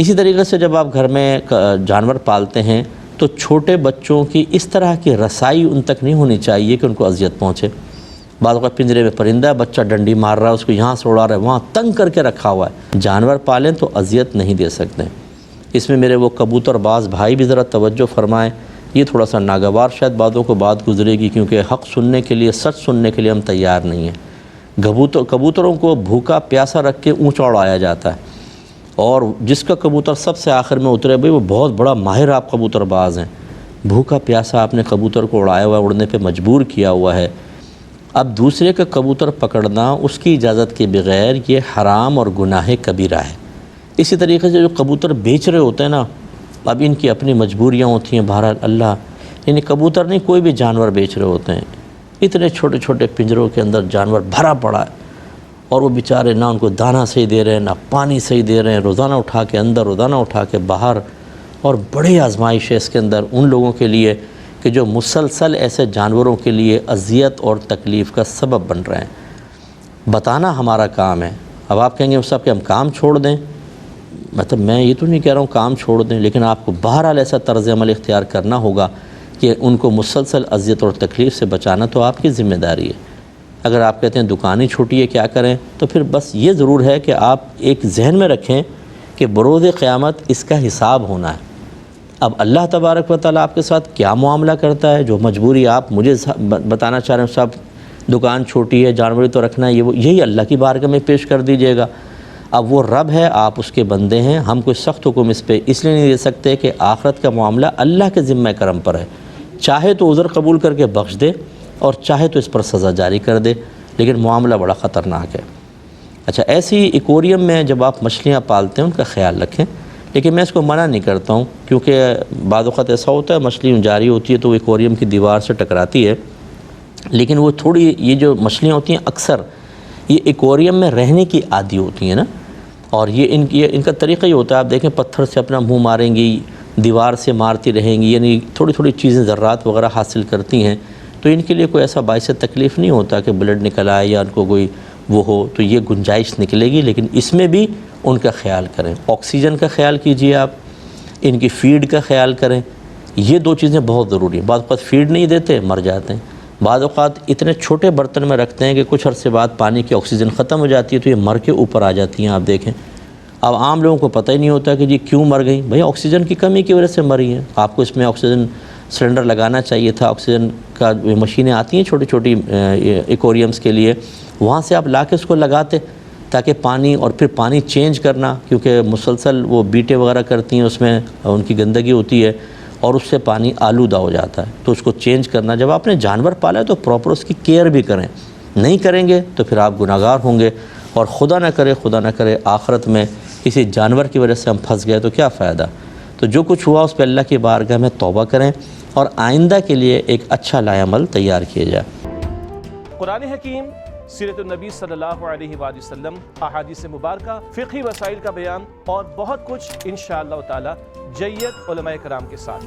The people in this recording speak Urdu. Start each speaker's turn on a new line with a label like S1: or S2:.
S1: اسی طریقے سے جب آپ گھر میں جانور پالتے ہیں تو چھوٹے بچوں کی اس طرح کی رسائی ان تک نہیں ہونی چاہیے کہ ان کو اذیت پہنچے۔ بعض اوقات پنجرے میں پرندہ ہے، بچہ ڈنڈی مار رہا ہے، اس کو یہاں سے اڑا رہا ہے، وہاں تنگ کر کے رکھا ہوا ہے۔ جانور پالیں تو اذیت نہیں دے سکتے۔ اس میں میرے وہ کبوتر باز بھائی بھی ذرا توجہ فرمائیں۔ یہ تھوڑا سا ناگوار شاید بعضوں کو بات گزرے گی، کیونکہ حق سننے کے لیے، سچ سننے کے لیے ہم تیار نہیں ہیں۔ کبوتروں کو بھوکا پیاسا رکھ کے اونچا اڑایا جاتا ہے، اور جس کا کبوتر سب سے آخر میں اترے بھئی وہ بہت بڑا ماہر آپ کبوتر باز ہیں۔ بھوکا پیاسا آپ نے کبوتر کو اڑایا ہوا ہے، اڑنے پہ مجبور کیا ہوا ہے۔ اب دوسرے کا کبوتر پکڑنا اس کی اجازت کے بغیر یہ حرام اور گناہ کبیرہ ہے۔ اسی طریقے سے جو کبوتر بیچ رہے ہوتے ہیں نا، اب ان کی اپنی مجبوریاں ہوتی ہیں، بہرحال اللہ، یعنی کبوتر نہیں کوئی بھی جانور بیچ رہے ہوتے ہیں، اتنے چھوٹے چھوٹے پنجروں کے اندر جانور بھرا پڑا ہے، اور وہ بیچارے نہ ان کو دانہ صحیح دے رہے ہیں، نہ پانی صحیح دے رہے ہیں، روزانہ اٹھا کے اندر، روزانہ اٹھا کے باہر، اور بڑی آزمائش ہے اس کے اندر ان لوگوں کے لیے کہ جو مسلسل ایسے جانوروں کے لیے اذیت اور تکلیف کا سبب بن رہے ہیں۔ بتانا ہمارا کام ہے۔ اب آپ کہیں گے صاحب کہ ہم کام چھوڑ دیں، مطلب میں یہ تو نہیں کہہ رہا ہوں کام چھوڑ دیں، لیکن آپ کو بہرحال ایسا طرز عمل اختیار کرنا ہوگا کہ ان کو مسلسل اذیت اور تکلیف سے بچانا تو آپ کی ذمہ داری ہے۔ اگر آپ کہتے ہیں دکان ہی چھوٹی ہے کیا کریں، تو پھر بس یہ ضرور ہے کہ آپ ایک ذہن میں رکھیں کہ بروز قیامت اس کا حساب ہونا ہے۔ اب اللہ تبارک و تعالیٰ آپ کے ساتھ کیا معاملہ کرتا ہے، جو مجبوری آپ مجھے بتانا چاہ رہے ہیں صاحب دکان چھوٹی ہے، جانوری تو رکھنا ہے، یہی اللہ کی بارگاہ میں پیش کر دیجئے گا۔ اب وہ رب ہے، آپ اس کے بندے ہیں، ہم کوئی سخت حکم اس پہ اس لیے نہیں دے سکتے کہ آخرت کا معاملہ اللہ کے ذمہ کرم پر ہے، چاہے تو عذر قبول کر کے بخش دے اور چاہے تو اس پر سزا جاری کر دے، لیکن معاملہ بڑا خطرناک ہے۔ اچھا، ایسی ایکویریم میں جب آپ مچھلیاں پالتے ہیں ان کا خیال رکھیں، لیکن میں اس کو منع نہیں کرتا ہوں، کیونکہ بعض اوقات ایسا ہوتا ہے مچھلی جاری ہوتی ہے تو وہ ایکویریم کی دیوار سے ٹکراتی ہے، لیکن وہ تھوڑی یہ جو مچھلیاں ہوتی ہیں اکثر یہ ایکویریم میں رہنے کی عادی ہوتی ہیں نا، اور یہ ان کا طریقہ یہ ہوتا ہے، آپ دیکھیں پتھر سے اپنا منہ ماریں گی، دیوار سے مارتی رہیں گی، یعنی تھوڑی تھوڑی چیزیں ذرات وغیرہ حاصل کرتی ہیں، تو ان کے لیے کوئی ایسا باعث تکلیف نہیں ہوتا کہ بلڈ نکل آئے یا ان کو کوئی وہ ہو، تو یہ گنجائش نکلے گی، لیکن اس میں بھی ان کا خیال کریں۔ آکسیجن کا خیال کیجئے، آپ ان کی فیڈ کا خیال کریں، یہ دو چیزیں بہت ضروری ہیں۔ بعض اوقات فیڈ نہیں دیتے مر جاتے ہیں، بعض اوقات اتنے چھوٹے برتن میں رکھتے ہیں کہ کچھ عرصے بعد پانی کی آکسیجن ختم ہو جاتی ہے تو یہ مر کے اوپر آ جاتی ہیں، آپ دیکھیں۔ اب عام لوگوں کو پتہ ہی نہیں ہوتا کہ جی کیوں مر گئی، بھئی آکسیجن کی کمی کی وجہ سے مری ہیں۔ آپ کو اس میں آکسیجن سلنڈر لگانا چاہیے تھا، آکسیجن کا مشینیں آتی ہیں چھوٹی چھوٹی ایکویریمز کے لیے، وہاں سے آپ لا کے اس کو لگاتے تاکہ پانی، اور پھر پانی چینج کرنا، کیونکہ مسلسل وہ بیٹیں وغیرہ کرتی ہیں، اس میں ان کی گندگی ہوتی ہے اور اس سے پانی آلودہ ہو جاتا ہے، تو اس کو چینج کرنا۔ جب آپ نے جانور پالا ہے تو پراپر اس کی کیئر بھی کریں، نہیں کریں گے تو پھر آپ گناہگار ہوں گے، اور خدا نہ کرے آخرت میں کسی جانور کی وجہ سے ہم پھنس گئے تو کیا فائدہ۔ تو جو کچھ ہوا اس پہ اللہ کی بارگاہ میں توبہ کریں اور آئندہ کے لیے ایک اچھا لائحہ عمل تیار کیا جائے۔
S2: قرآن حکیم، سیرت النبی صلی اللہ علیہ وآلہ وسلم، احادیث مبارکہ، فقہی مسائل کا بیان اور بہت کچھ انشاءاللہ تعالی جید علماء کرام کے ساتھ۔